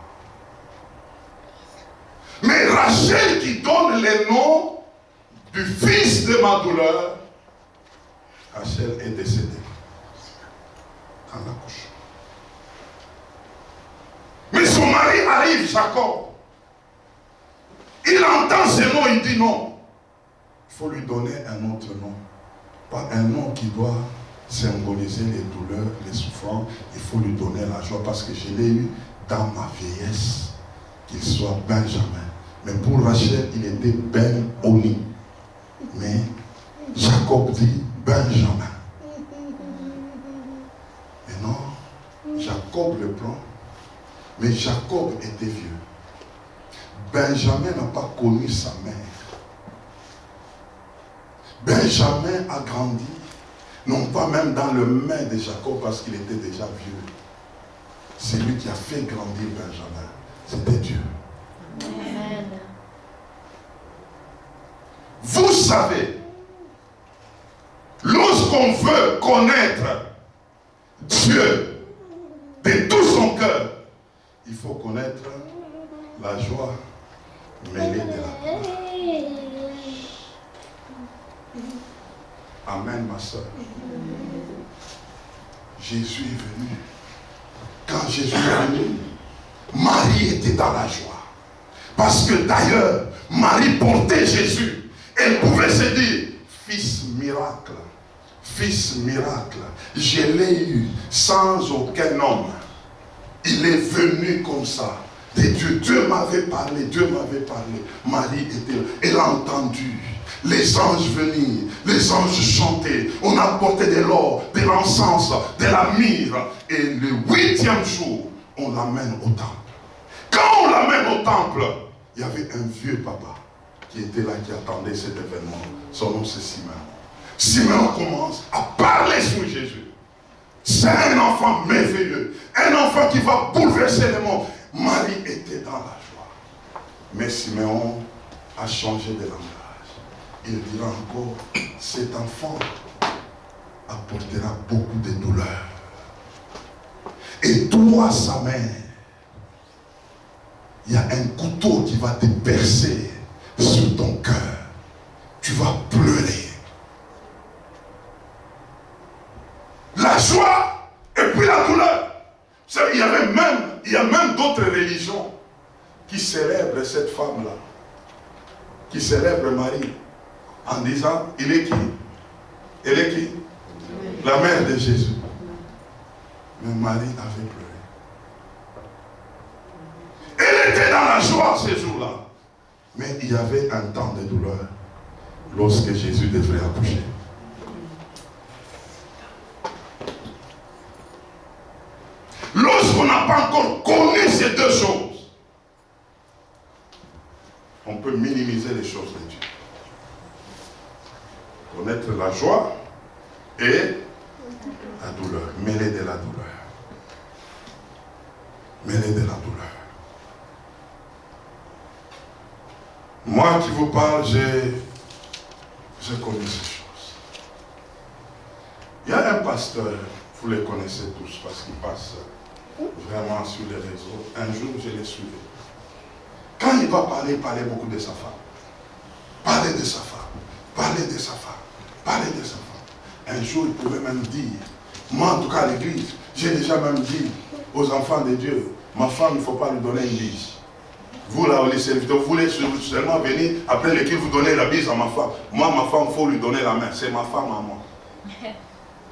Mais Rachel qui donne le nom du fils de ma douleur, Rachel est décédée dans la couche. Mais son mari arrive, Jacob. Il entend ce nom, il dit non. Il faut lui donner un autre nom. Pas un nom qui doit symboliser les douleurs, les souffrances. Il faut lui donner la joie parce que je l'ai eu dans ma vieillesse, qu'il soit Benjamin. Mais pour Rachel, il était Ben-Oni. Mais Jacob dit Benjamin. Et non, Jacob le prend. Mais Jacob était vieux. Benjamin n'a pas connu sa mère. Benjamin a grandi, non pas même dans le main de Jacob parce qu'il était déjà vieux. C'est lui qui a fait grandir Benjamin. C'était Dieu. Amen. Vous savez, lorsqu'on veut connaître Dieu de tout son cœur, il faut connaître la joie mêlée de la gloire. Amen, ma soeur. Jésus est venu. Quand Jésus est venu, Marie était dans la joie. Parce que d'ailleurs, Marie portait Jésus. Elle pouvait se dire, fils miracle, je l'ai eu sans aucun homme. Il est venu comme ça. De Dieu, Dieu m'avait parlé. Marie était, elle a entendu les anges venir, les anges chanter. On apportait de l'or, de l'encens, de la myrrhe. Et le 8e jour, on l'amène au temple. Quand on l'amène au temple, il y avait un vieux papa qui était là, qui attendait cet événement. Son nom c'est Simeon. Simeon commence à parler sur Jésus. C'est un enfant merveilleux, un enfant qui va bouleverser le monde. Marie était dans la joie. Mais Simeon a changé de langage. Il dira encore, cet enfant apportera beaucoup de douleurs. Et toi, sa mère, il y a un couteau qui va te percer sur ton cœur. Tu vas pleurer. La joie et puis la douleur. Il y a même d'autres religions qui célèbrent cette femme-là, qui célèbrent Marie, en disant, il est qui? Elle est qui? La mère de Jésus. Mais Marie avait pleuré. Elle était dans la joie ces jours-là. Mais il y avait un temps de douleur lorsque Jésus devrait accoucher. Lorsqu'on n'a pas encore connu ces deux choses, on peut minimiser les choses de Dieu. Connaître la joie et la douleur, mêlée de la douleur. Mêlée de la douleur. Moi qui vous parle, j'ai connu ces choses. Il y a un pasteur, vous les connaissez tous parce qu'il passe vraiment sur les réseaux. Un jour, je l'ai suivi. Quand il va parler, il parlait beaucoup de sa femme. Parler de sa femme. Parler de sa femme. Parler de sa femme. Un jour, il pouvait même dire, moi en tout cas à l'église, j'ai déjà même dit aux enfants de Dieu, ma femme, il ne faut pas lui donner une bise. Vous là, les serviteurs, vous voulez seulement venir après l'équipe, vous donner la bise à ma femme. Moi, ma femme, il faut lui donner la main. C'est ma femme à moi.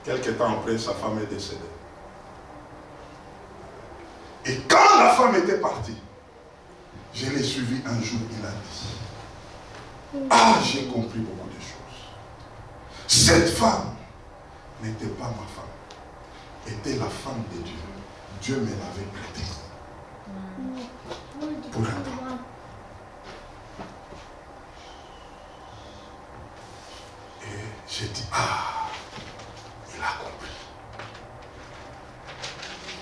Quelque temps après, sa femme est décédée. Et quand la femme était partie, je l'ai suivi un jour, il a dit, ah, j'ai compris beaucoup de choses. Cette femme n'était pas ma femme, était la femme de Dieu. Dieu me l'avait prêtée. Pour un temps. Et j'ai dit, ah, il a compris.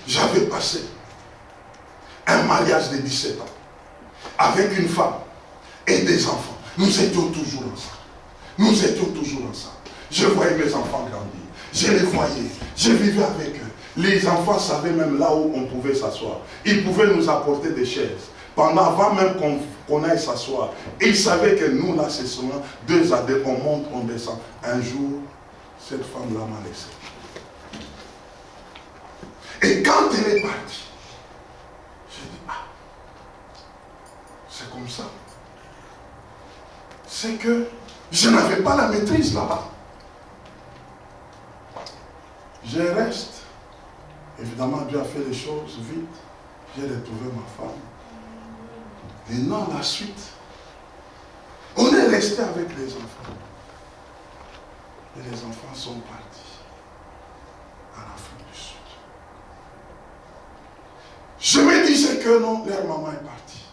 J'avais passé un mariage de 17 ans avec une femme et des enfants. Nous étions toujours ensemble. Je voyais mes enfants grandir. Je les voyais. Je vivais avec eux. Les enfants savaient même là où on pouvait s'asseoir. Ils pouvaient nous apporter des chaises. Avant même qu'on aille s'asseoir. Ils savaient que nous, là, c'est seulement 2 à 2, on monte, on descend. Un jour, cette femme-là m'a laissé. Et quand elle est partie, j'ai dit, ah, c'est comme ça. C'est que je n'avais pas la maîtrise là-bas. Je reste. Évidemment, Dieu a fait les choses vite. J'ai retrouvé ma femme. Et non, la suite. On est resté avec les enfants. Et les enfants sont partis en Afrique du Sud. Je me disais que non, leur maman est partie.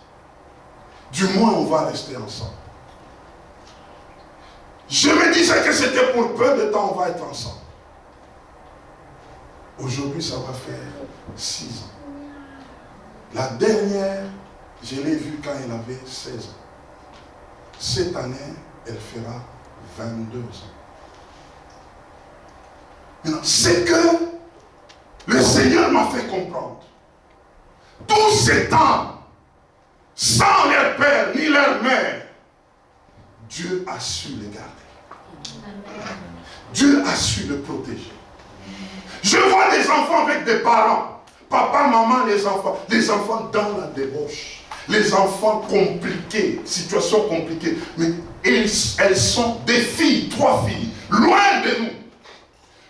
Du moins, on va rester ensemble. Je me disais que c'était pour peu de temps, on va être ensemble. Aujourd'hui, ça va faire 6 ans. La dernière, je l'ai vue quand elle avait 16 ans. Cette année, elle fera 22 ans. Maintenant, c'est que le Seigneur m'a fait comprendre. Tous ces temps, sans leur père ni leur mère, Dieu a su les garder. Dieu a su les protéger. Je vois des enfants avec des parents. Papa, maman, les enfants dans la débauche. Les enfants compliqués, situations compliquées. Mais elles sont des filles, 3 filles, loin de nous.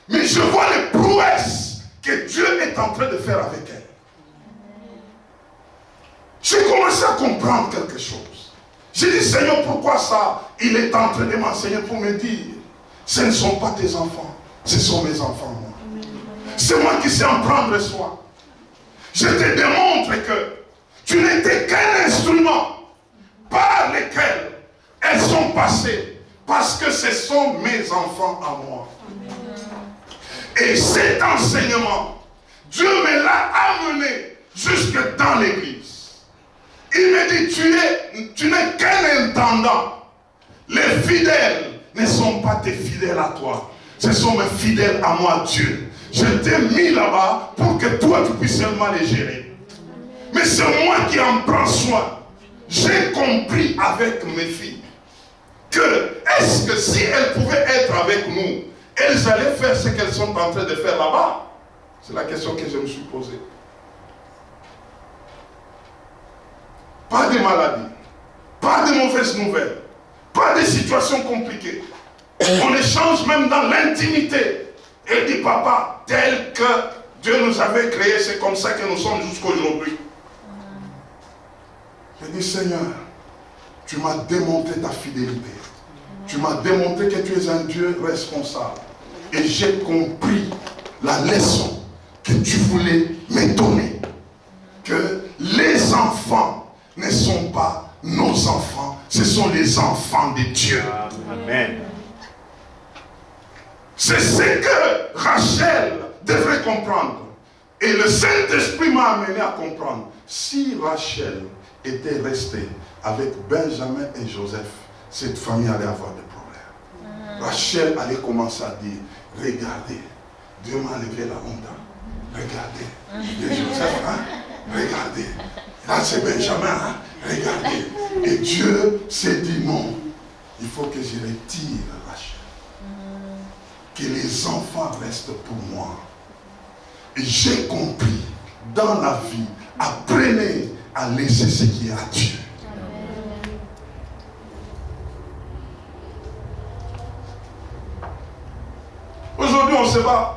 Mais je vois les prouesses que Dieu est en train de faire avec elles. J'ai commencé à comprendre quelque chose. J'ai dit, Seigneur, pourquoi ça? Il est en train de m'enseigner pour me dire, ce ne sont pas tes enfants, ce sont mes enfants, moi. C'est moi qui sais en prendre soin. Je te démontre que tu n'étais qu'un instrument par lequel elles sont passées, parce que ce sont mes enfants à moi. Et cet enseignement, Dieu me l'a amené jusque dans l'église. Il me dit, tu n'es qu'un intendant. Les fidèles ne sont pas tes fidèles à toi. Ce sont mes fidèles à moi, Dieu. Je t'ai mis là-bas pour que toi, tu puisses seulement les gérer. Mais c'est moi qui en prends soin. J'ai compris avec mes filles que, est-ce que si elles pouvaient être avec nous, elles allaient faire ce qu'elles sont en train de faire là-bas? C'est la question que je me suis posée. Pas de maladies, pas de mauvaises nouvelles, pas de situations compliquées. On échange même dans l'intimité. Elle dit, papa, tel que Dieu nous avait créés, c'est comme ça que nous sommes jusqu'aujourd'hui. Je dis, Seigneur, tu m'as démontré ta fidélité. Tu m'as démontré que tu es un Dieu responsable. Et j'ai compris la leçon que tu voulais me donner. Que les enfants ne sont pas nos enfants, ce sont les enfants de Dieu. Amen. C'est ce que Rachel devrait comprendre. Et le Saint-Esprit m'a amené à comprendre. Si Rachel était restée avec Benjamin et Joseph, cette famille allait avoir des problèmes. Rachel allait commencer à dire, regardez, Dieu m'a levé la honte. Regardez, et Joseph, hein? Regardez. Là c'est Benjamin, hein? Regardez. Et Dieu s'est dit non, il faut que je retire Rachel. Que les enfants restent pour moi. Et j'ai compris, dans la vie, apprenez à laisser ce qui est à Dieu. Aujourd'hui, on se bat.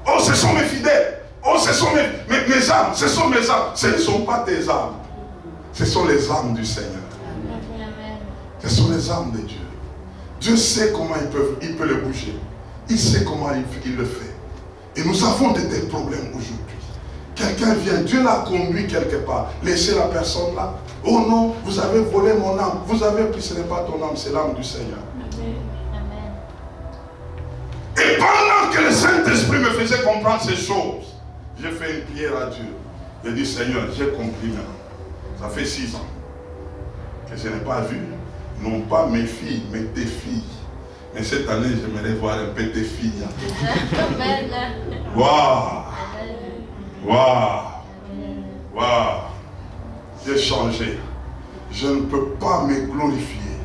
Oh, ce sont mes fidèles. Oh, ce sont mes âmes. Ce sont mes âmes. Ce ne sont pas tes âmes. Ce sont les âmes du Seigneur. Ce sont les âmes de Dieu. Dieu sait comment il peut le bouger. Il sait comment il le fait. Et nous avons de tels problèmes aujourd'hui. Quelqu'un vient, Dieu l'a conduit quelque part. Laissez la personne là. Oh non, vous avez volé mon âme. Vous avez pris, ce n'est pas ton âme, c'est l'âme du Seigneur. Amen. Et pendant que le Saint-Esprit me faisait comprendre ces choses, j'ai fait une prière à Dieu. J'ai dit, Seigneur, j'ai compris maintenant. Ça fait 6 ans que je n'ai pas vu, non pas mes filles, mais tes filles. Mais cette année, j'aimerais voir un peu tes filles. Amen. Waouh! Waouh! Waouh! J'ai changé. Je ne peux pas me glorifier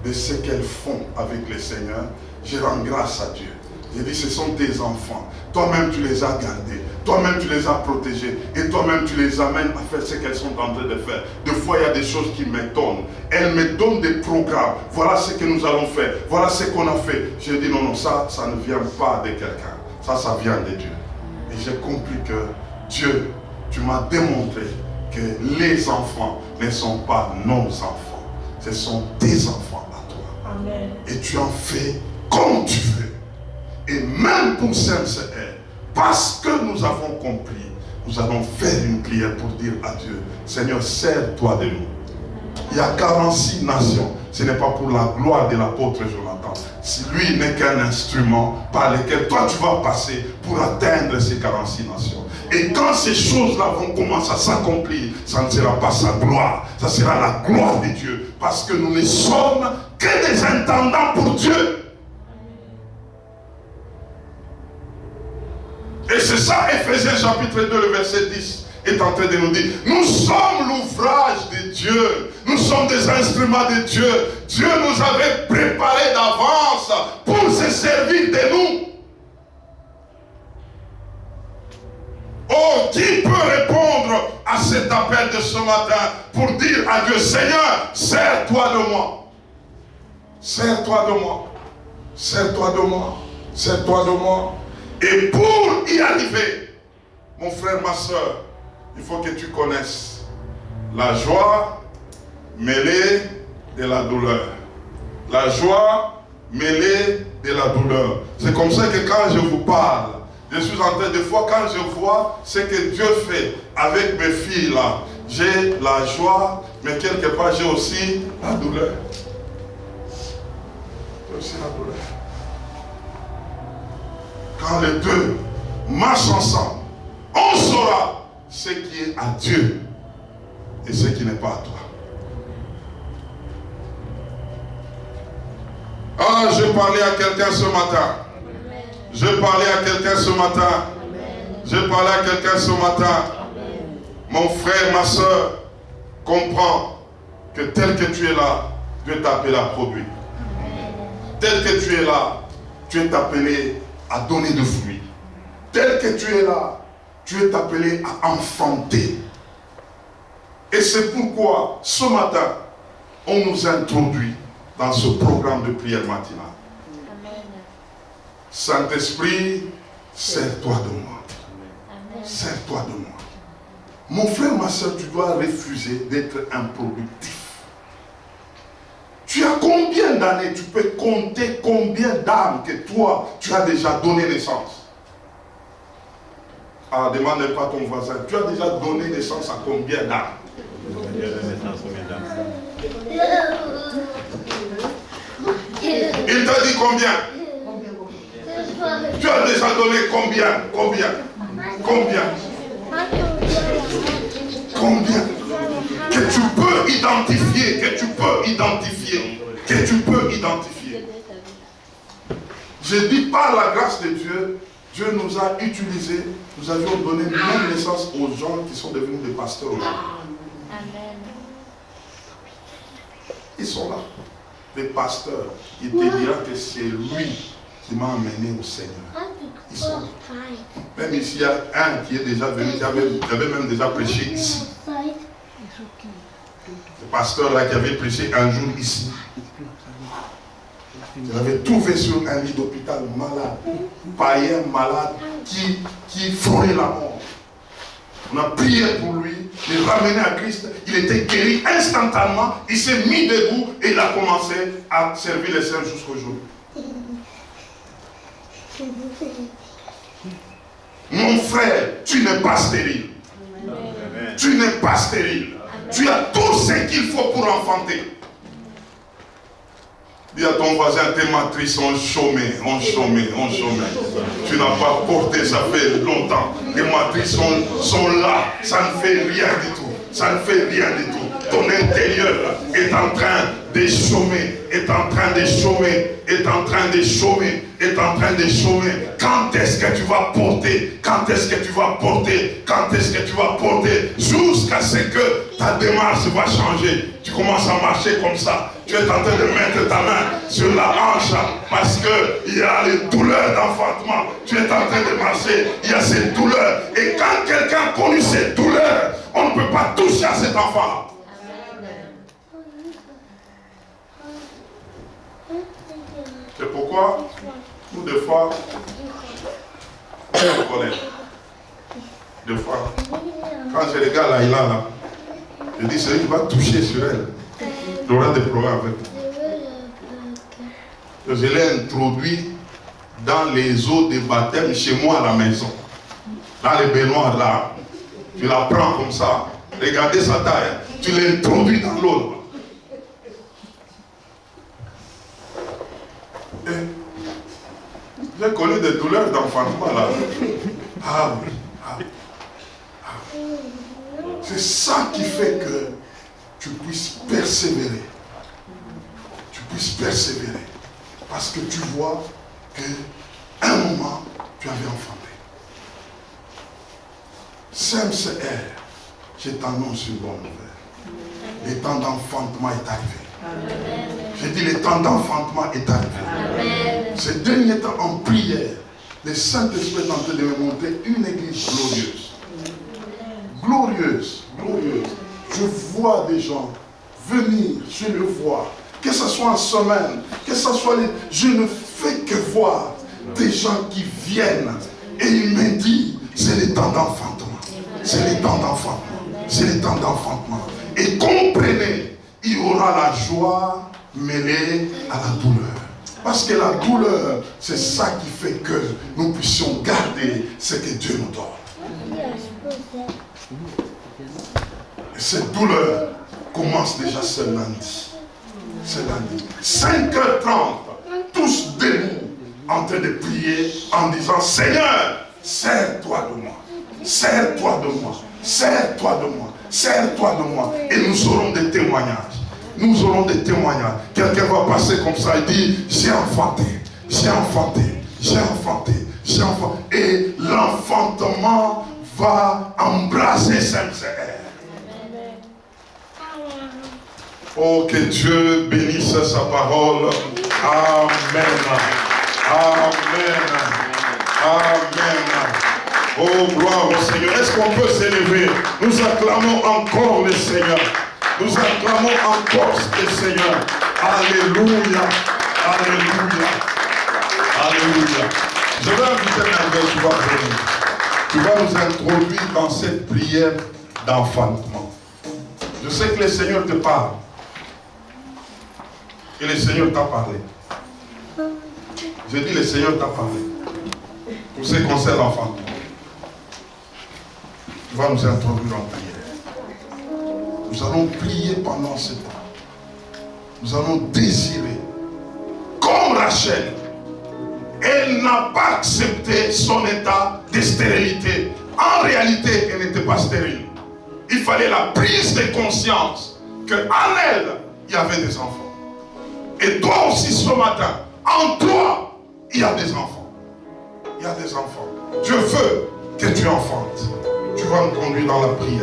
de ce qu'elles font avec le Seigneur. Je rends grâce à Dieu. J'ai dit, ce sont tes enfants. Toi-même, tu les as gardés. Toi-même, tu les as protégés. Et toi-même, tu les amènes à faire ce qu'elles sont en train de faire. Des fois, il y a des choses qui m'étonnent. Elles me donnent des programmes. Voilà ce que nous allons faire. Voilà ce qu'on a fait. J'ai dit, non, ça ne vient pas de quelqu'un. Ça vient de Dieu. Et j'ai compris que Dieu, tu m'as démontré que les enfants ne sont pas nos enfants. Ce sont tes enfants à toi. Amen. Et tu en fais comme tu veux. Et même pour CMCR, parce que nous avons compris, nous allons faire une prière pour dire à Dieu, Seigneur, sers-toi de nous. Il y a 46 nations. Ce n'est pas pour la gloire de l'apôtre Jonathan. Lui n'est qu'un instrument par lequel toi tu vas passer pour atteindre ces 46 nations. Et quand ces choses-là vont commencer à s'accomplir, ça ne sera pas sa gloire, ça sera la gloire de Dieu. Parce que nous ne sommes que des intendants pour Dieu. Et c'est ça, Ephésiens chapitre 2, le verset 10 est en train de nous dire, nous sommes l'ouvrage de Dieu, nous sommes des instruments de Dieu. Dieu nous avait préparés d'avance pour se servir de nous. Oh, qui peut répondre à cet appel de ce matin pour dire à Dieu, Seigneur, sers-toi de moi. Sers-toi de moi. Sers-toi de moi. Sers-toi de moi. Et pour y arriver, mon frère, ma soeur, il faut que tu connaisses la joie mêlée de la douleur. La joie mêlée de la douleur. C'est comme ça que quand je vous parle, je suis en train de voir, quand je vois ce que Dieu fait avec mes filles là, j'ai la joie, mais quelque part j'ai aussi la douleur. J'ai aussi la douleur. Quand les deux marchent ensemble, on saura ce qui est à Dieu et ce qui n'est pas à toi. Ah, je parlais à quelqu'un ce matin. Je parlais à quelqu'un ce matin. Je parlais à quelqu'un ce matin. Mon frère, ma soeur, comprends que tel que tu es là, Dieu t'a appelé à produire. Tel que tu es là, tu es appelé à donner de fruits. Tel que tu es là, tu es appelé à enfanter. Et c'est pourquoi, ce matin, on nous introduit dans ce programme de prière matinale. Saint-Esprit, sers-toi de moi. Sers-toi de moi. Mon frère, ma soeur, tu dois refuser d'être improductif. Tu as combien d'années, tu peux compter combien d'âmes que toi, tu as déjà donné naissance? Ah, demande pas à ton voisin, tu as déjà donné naissance à combien d'âmes? Il t'a dit combien? Tu as déjà donné combien? Combien? Que tu peux identifier, Je dis par la grâce de Dieu, Dieu nous a utilisés, nous avions donné même naissance aux gens qui sont devenus des pasteurs aujourd'hui. Amen. Ils sont là, des pasteurs. Il te dira que c'est lui qui m'a amené au Seigneur. Ils sont là. Même ici, il y a un qui est déjà venu, qui avait même déjà prêché ici. Le pasteur là qui avait prêché un jour ici. Il avait trouvé sur un lit d'hôpital malade, païen malade, qui frôlait la mort. On a prié pour lui, il l'a ramené à Christ, il était guéri instantanément, il s'est mis debout et il a commencé à servir les saints jusqu'au jour. Mon frère, tu n'es pas stérile. Amen. Tu n'es pas stérile. Amen. Tu as tout ce qu'il faut pour enfanter. Dis à ton voisin, tes matrices ont chômé. Tu n'as pas porté, ça fait longtemps. Tes matrices sont là, ça ne fait rien du tout. Ton intérieur est en train de chômer, Quand est-ce que tu vas porter jusqu'à ce que ta démarche va changer. Tu commences à marcher comme ça. Tu es en train de mettre ta main sur la hanche parce qu'il y a les douleurs d'enfantement. Tu es en train de marcher, il y a ces douleurs. Et quand quelqu'un a connu ces douleurs, on ne peut pas toucher à cet enfant. C'est pourquoi, nous, des fois, on se connaît. Des fois, quand je regarde Laïla là, je dis, c'est lui qui va toucher sur elle. Il aura des problèmes avec elle. Je l'ai introduit dans les eaux de baptême chez moi à la maison. Dans les baignoires là. Tu la prends comme ça. Regardez sa taille. Tu l'introduis dans l'eau. J'ai connu des douleurs d'enfantement là. Ah oui. C'est ça qui fait que tu puisses persévérer. Tu puisses persévérer. Parce que tu vois qu'à un moment, tu avais enfanté. CMCR, je t'annonce une bonne nouvelle. Le temps d'enfantement est arrivé. J'ai dit le temps d'enfantement est arrivé. Ces derniers temps en prière, le Saint-Esprit est en train de me montrer une église glorieuse. Glorieuse, glorieuse. Je vois des gens venir, je le vois. Que ce soit en semaine, que ce soit je ne fais que voir des gens qui viennent. Et il me dit, c'est le temps d'enfantement. C'est le temps d'enfantement. C'est le temps d'enfantement. Et comprenez, il y aura la joie mêlée à la douleur. Parce que la douleur, c'est ça qui fait que nous puissions garder ce que Dieu nous donne. Et cette douleur commence déjà ce lundi. Ce lundi. 5h30, tous debout, en train de prier, en disant, Seigneur, sers-toi de moi. Sers-toi de moi. Sers-toi de moi. Sers-toi de moi. Et nous aurons des témoignages. Nous aurons des témoignages. Quelqu'un va passer comme ça et dire, j'ai enfanté, j'ai enfanté, j'ai enfanté, j'ai enfanté. Et l'enfantement va embrasser CMCR. Oh, que Dieu bénisse sa parole. Amen. Amen. Amen. Oh, gloire au Seigneur. Est-ce qu'on peut s'élever? Nous acclamons encore le Seigneur. Nous acclamons encore le Seigneur. Alléluia. Alléluia. Alléluia. Je vais inviter Merveille, tu vas venir. Tu vas nous introduire dans cette prière d'enfantement. Je sais que le Seigneur te parle. Et le Seigneur t'a parlé. Je dis le Seigneur t'a parlé. Pour ce qui concerne l'enfantement. Tu vas nous introduire en prière. Nous allons prier pendant ce temps. Nous allons désirer. Comme Rachel, elle n'a pas accepté son état de stérilité. En réalité, elle n'était pas stérile. Il fallait la prise de conscience qu'en elle, il y avait des enfants. Et toi aussi ce matin, en toi, il y a des enfants. Il y a des enfants. Je veux que tu enfantes. Tu vas me conduire dans la prière.